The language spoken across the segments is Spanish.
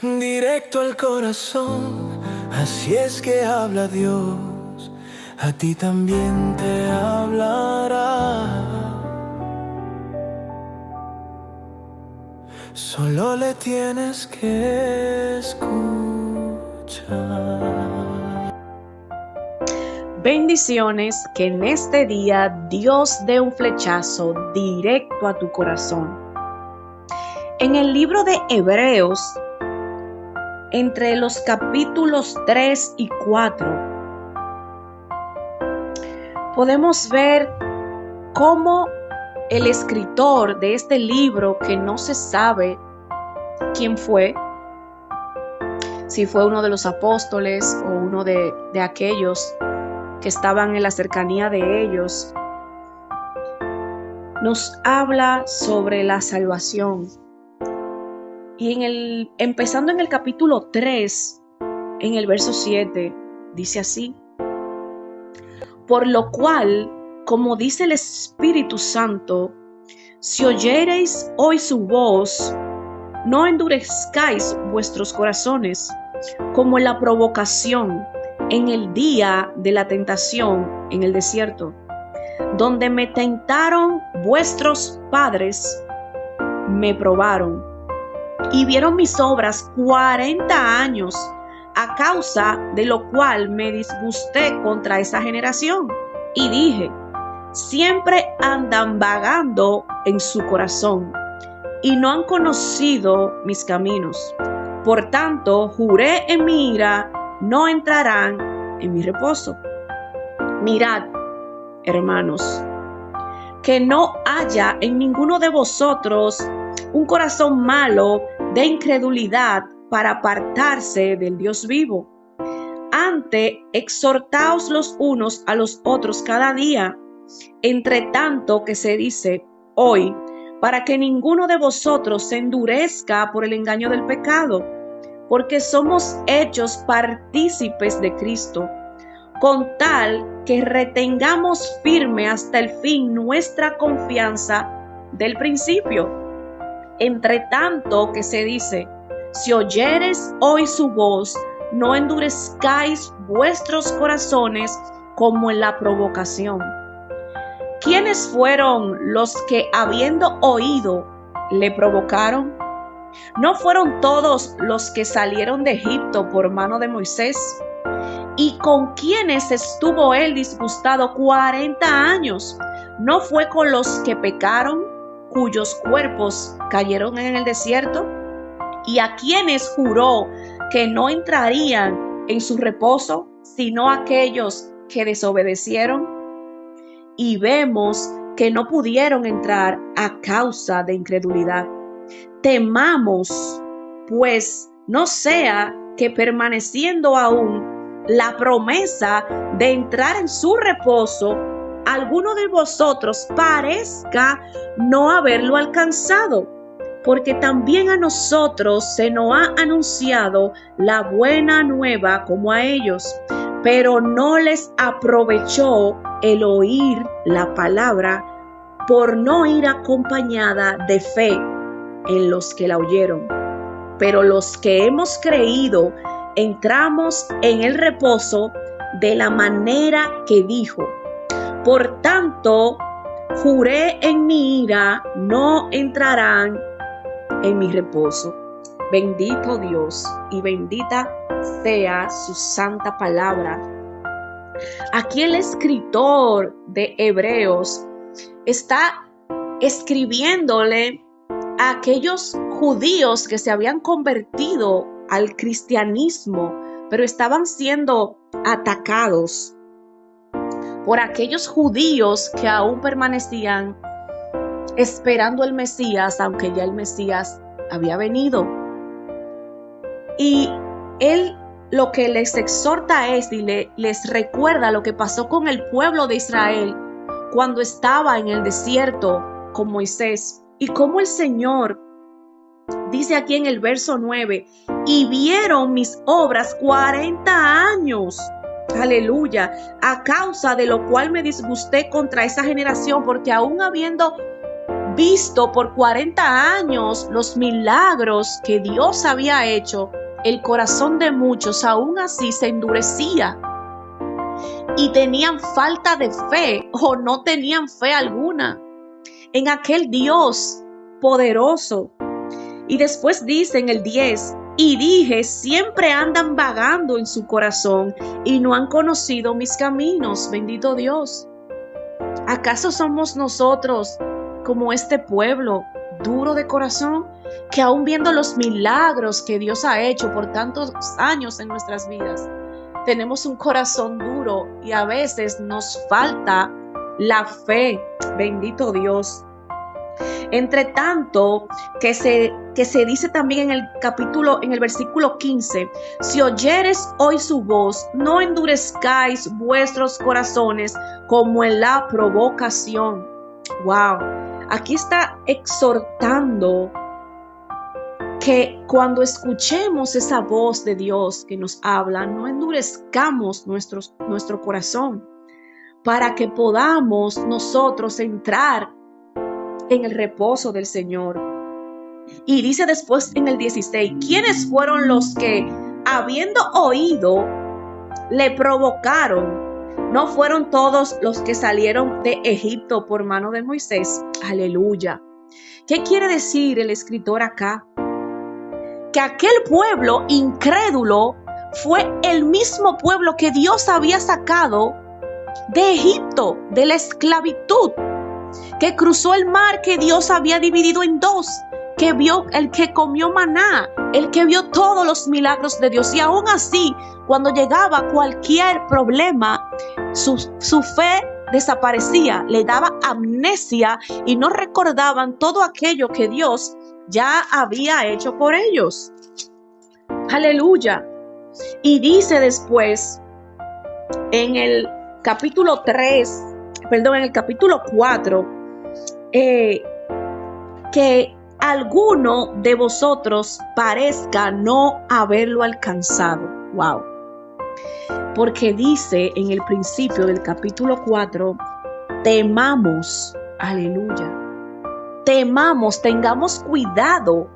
directo al corazón. Así es que habla Dios, a ti también te hablará. Solo le tienes que escuchar. Bendiciones, que en este día Dios dé un flechazo directo a tu corazón. En el libro de Hebreos, entre los capítulos 3 y 4, podemos ver cómo el escritor de este libro, que no se sabe quién fue, si fue uno de los apóstoles o uno de aquellos que estaban en la cercanía de ellos, nos habla sobre la salvación. Y empezando en el capítulo 3, en el verso 7, dice así: por lo cual, como dice el Espíritu Santo, si oyereis hoy su voz, no endurezcáis vuestros corazones, como en la provocación, en el día de la tentación en el desierto, donde me tentaron vuestros padres, me probaron, y vieron mis obras 40 años, a causa de lo cual me disgusté contra esa generación. Y dije: siempre andan vagando en su corazón, y no han conocido mis caminos. Por tanto, juré en mi ira, no entrarán en mi reposo. Mirad, hermanos, que no haya en ninguno de vosotros un corazón malo de incredulidad para apartarse del Dios vivo. Antes, exhortaos los unos a los otros cada día, entre tanto que se dice hoy, para que ninguno de vosotros se endurezca por el engaño del pecado, porque somos hechos partícipes de Cristo, con tal que retengamos firme hasta el fin nuestra confianza del principio. Entre tanto que se dice: si oyeres hoy su voz, no endurezcáis vuestros corazones como en la provocación. ¿Quiénes fueron los que, habiendo oído, le provocaron? ¿No fueron todos los que salieron de Egipto por mano de Moisés? ¿Y con quiénes estuvo él disgustado 40 años? ¿No fue con los que pecaron, cuyos cuerpos cayeron en el desierto? ¿Y a quienes juró que no entrarían en su reposo, sino aquellos que desobedecieron? Y vemos que no pudieron entrar a causa de incredulidad. Temamos, pues, no sea que permaneciendo aún la promesa de entrar en su reposo, alguno de vosotros parezca no haberlo alcanzado, porque también a nosotros se nos ha anunciado la buena nueva como a ellos, pero no les aprovechó el oír la palabra, por no ir acompañada de fe en los que la oyeron. Pero los que hemos creído entramos en el reposo de la manera que dijo: por tanto, juré en mi ira, no entrarán en mi reposo. Bendito Dios y bendita sea su santa palabra. Aquí el escritor de Hebreos está escribiéndole a aquellos judíos que se habían convertido al cristianismo, pero estaban siendo atacados por aquellos judíos que aún permanecían esperando el Mesías, aunque ya el Mesías había venido. Y él lo que les exhorta es y les recuerda lo que pasó con el pueblo de Israel cuando estaba en el desierto con Moisés, y cómo el Señor dice aquí en el verso 9: y vieron mis obras 40 años. Aleluya. A causa de lo cual me disgusté contra esa generación, porque aún habiendo visto por 40 años los milagros que Dios había hecho, el corazón de muchos aún así se endurecía y tenían falta de fe o no tenían fe alguna en aquel Dios poderoso. Y después dice en el 10, y dije, siempre andan vagando en su corazón y no han conocido mis caminos. Bendito Dios. ¿Acaso somos nosotros como este pueblo duro de corazón, que aún viendo los milagros que Dios ha hecho por tantos años en nuestras vidas, tenemos un corazón duro y a veces nos falta la fe? Bendito Dios. Entre tanto, que se dice también en el versículo 15, si oyeres hoy su voz, no endurezcáis vuestros corazones como en la provocación. Wow, aquí está exhortando que cuando escuchemos esa voz de Dios que nos habla, no endurezcamos nuestro corazón para que podamos nosotros entrar en el reposo del Señor. Y dice después en el 16, ¿quiénes fueron los que, habiendo oído, le provocaron? ¿No fueron todos los que salieron de Egipto por mano de Moisés? Aleluya. ¿Qué quiere decir el escritor acá? Que aquel pueblo incrédulo fue el mismo pueblo que Dios había sacado de Egipto, de la esclavitud, que cruzó el mar que Dios había dividido en dos, que vio el que comió maná, el que vio todos los milagros de Dios. Y aún así, cuando llegaba cualquier problema, su fe desaparecía, le daba amnesia y no recordaban todo aquello que Dios ya había hecho por ellos. Aleluya. Y dice después en el capítulo 4, que alguno de vosotros parezca no haberlo alcanzado. Wow. Porque dice en el principio del capítulo 4, temamos, aleluya, temamos, tengamos cuidado,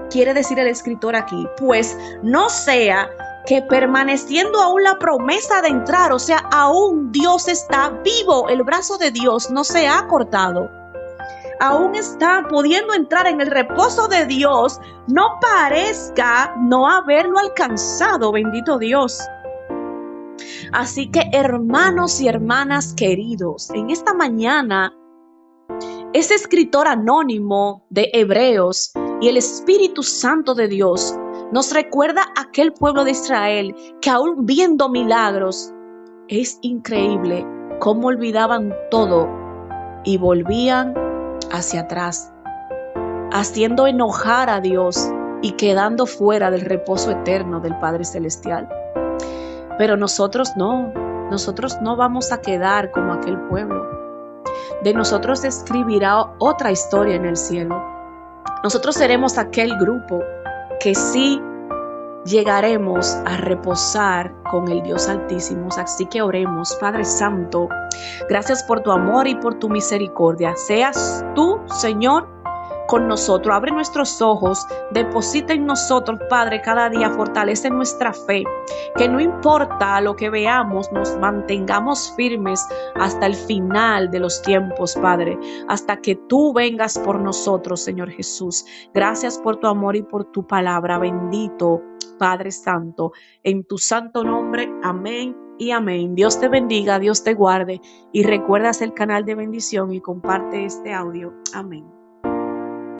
quiere decir el escritor aquí, pues no sea que permaneciendo aún la promesa de entrar, o sea, aún Dios está vivo, el brazo de Dios no se ha cortado, aún está pudiendo entrar en el reposo de Dios, no parezca no haberlo alcanzado. Bendito Dios. Así que, hermanos y hermanas queridos, en esta mañana, ese escritor anónimo de Hebreos y el Espíritu Santo de Dios nos recuerda a aquel pueblo de Israel que aún viendo milagros, es increíble cómo olvidaban todo y volvían hacia atrás, haciendo enojar a Dios y quedando fuera del reposo eterno del Padre Celestial. Pero nosotros no vamos a quedar como aquel pueblo. De nosotros escribirá otra historia en el cielo. Nosotros seremos aquel grupo que sí llegaremos a reposar con el Dios Altísimo. Así que oremos. Padre Santo, gracias por tu amor y por tu misericordia. Seas tú, Señor, con nosotros. Abre nuestros ojos, deposita en nosotros, Padre, cada día fortalece nuestra fe, que no importa lo que veamos, nos mantengamos firmes hasta el final de los tiempos, Padre, hasta que tú vengas por nosotros, Señor Jesús. Gracias por tu amor y por tu palabra. Bendito Padre Santo, en tu santo nombre, amén y amén. Dios te bendiga, Dios te guarde, y recuerda el canal de bendición y comparte este audio. Amén.